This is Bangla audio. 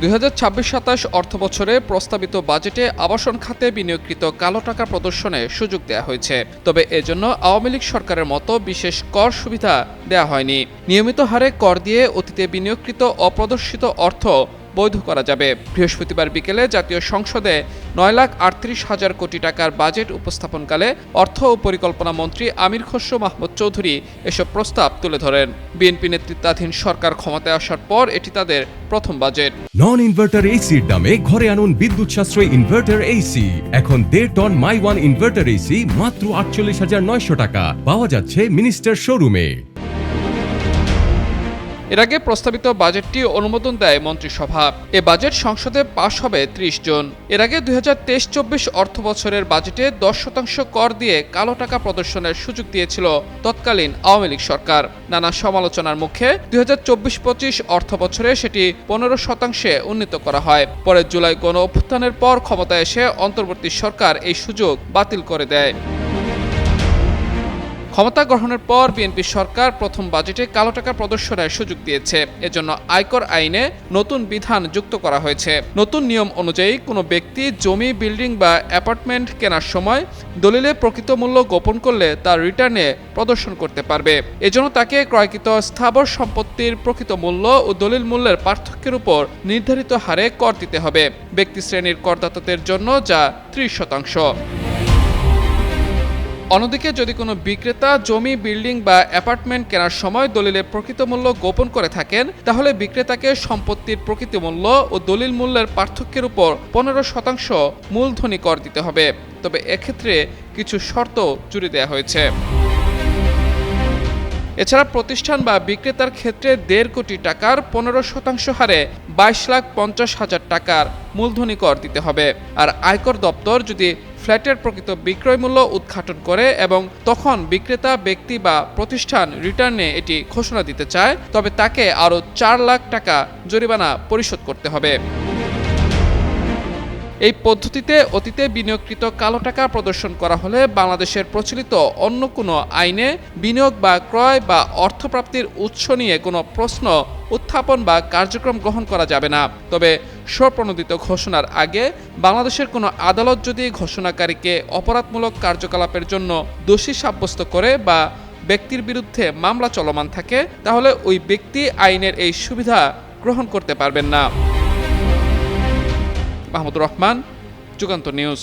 2026-27 অর্থবছরে প্রস্তাবিত বাজেটে আবাসন খাতে বিনিয়োগকৃত কালো টাকা প্রদর্শনে সুযোগ দেওয়া হয়েছে। তবে এজন্য আওয়ামী লীগ সরকারের মতো বিশেষ কর সুবিধা দেওয়া হয়নি। নিয়মিত হারে কর দিয়ে অতীতে বিনিয়োগকৃত অপ্রদর্শিত অর্থ বৈধ করা যাবে। বৃহস্পতিবার বিকেলে জাতীয় সংসদে 9,38,000 কোটি টাকার বাজেট উপস্থাপনকালে অর্থ ও পরিকল্পনা মন্ত্রী আমির খসরু মাহমুদ চৌধুরী এসব প্রস্তাব তুলে ধরেন। বিএনপি নেতৃত্বাধীন সরকার ক্ষমতায় আসার পর এটি তাদের প্রথম বাজেট। নন ইনভার্টার এসির দামে ঘরে আনুন বিদ্যুৎ সাশ্রয়ী ইনভার্টার এসি। এখন 1.5 টন মাই ওয়ান ইনভার্টার এসি মাত্র 48,900 টাকা পাওয়া যাচ্ছে মিনিস্টার শোরুমে। এর আগে প্রস্তাবিত বাজেটটি অনুমোদন দেয় মন্ত্রিসভা। এ বাজেট সংসদে পাশ হবে 30 জুন। এর আগে 2023-24 অর্থবছরের বাজেটে 10% কর দিয়ে কালো টাকা প্রদর্শনের সুযোগ দিয়েছিল তৎকালীন আওয়ামী লীগ সরকার। নানা সমালোচনার মুখে 2024-25 অর্থবছরে সেটি 15% উন্নীত করা হয়। পরে জুলাই গণ অভ্যুত্থানের পর ক্ষমতায় এসে অন্তর্বর্তী সরকার এই সুযোগ বাতিল করে দেয়। ক্ষমতা গ্রহণের পর বিএনপি সরকার প্রথম বাজেটে কালো টাকা প্রদর্শনের সুযোগ দিয়েছে। এজন্য আয়কর আইনে নতুন বিধান যুক্ত করা হয়েছে। নতুন নিয়ম অনুযায়ী কোনো ব্যক্তি জমি, বিল্ডিং বা অ্যাপার্টমেন্ট কেনার সময় দলিলে প্রকৃত মূল্য গোপন করলে তার রিটার্নে প্রদর্শন করতে পারবে। এজন্য তাকে ক্রয়কৃত স্থাবর সম্পত্তির প্রকৃত মূল্য ও দলিল মূল্যের পার্থক্যের উপর নির্ধারিত হারে কর দিতে হবে। ব্যক্তি শ্রেণীর করদাতাদের জন্য যা 30%। অন্যদিকে যদি কোনো বিক্রেতা জমি, বিল্ডিং বা অ্যাপার্টমেন্ট কেনার সময় দলিলের প্রকৃত মূল্য গোপন করে থাকেন, তাহলে বিক্রেতাকে সম্পত্তির প্রকৃত মূল্য ও দলিল মূল্যের পার্থক্যের উপর 15% মূলধনী কর দিতে হবে। তবে এক্ষেত্রে কিছু শর্ত জুড়ে দেওয়া হয়েছে। এছাড়া প্রতিষ্ঠান বা বিক্রেতার ক্ষেত্রে 1.5 কোটি টাকার 15% হারে 22,50,000 টাকার মূলধনী কর দিতে হবে। আর আয়কর দপ্তর যদি ফ্ল্যাটের প্রকৃত বিক্রয় মূল্য উদ্ঘাটন করে এবং তখন বিক্রেতা ব্যক্তি বা প্রতিষ্ঠান রিটার্নে এটি ঘোষণা দিতে চায়, তবে তাকে আরও 4 লাখ টাকা জরিমানা পরিশোধ করতে হবে। এই পদ্ধতিতে অতীতে বিনিয়োগকৃত কালো টাকা প্রদর্শন করা হলে বাংলাদেশের প্রচলিত অন্য কোনো আইনে বিনিয়োগ বা ক্রয় বা অর্থপ্রাপ্তির উৎস নিয়ে কোনো প্রশ্ন উত্থাপন বা কার্যক্রম গ্রহণ করা যাবে না। তবে স্বপ্রণোদিত ঘোষণার আগে বাংলাদেশের কোনো আদালত যদি ঘোষণাকারীকে অপরাধমূলক কার্যকলাপের জন্য দোষী সাব্যস্ত করে বা ব্যক্তির বিরুদ্ধে মামলা চলমান থাকে, তাহলে ওই ব্যক্তি আইনের এই সুবিধা গ্রহণ করতে পারবেন না। মাহমুদুর রহমান, যুগান্তর নিউজ।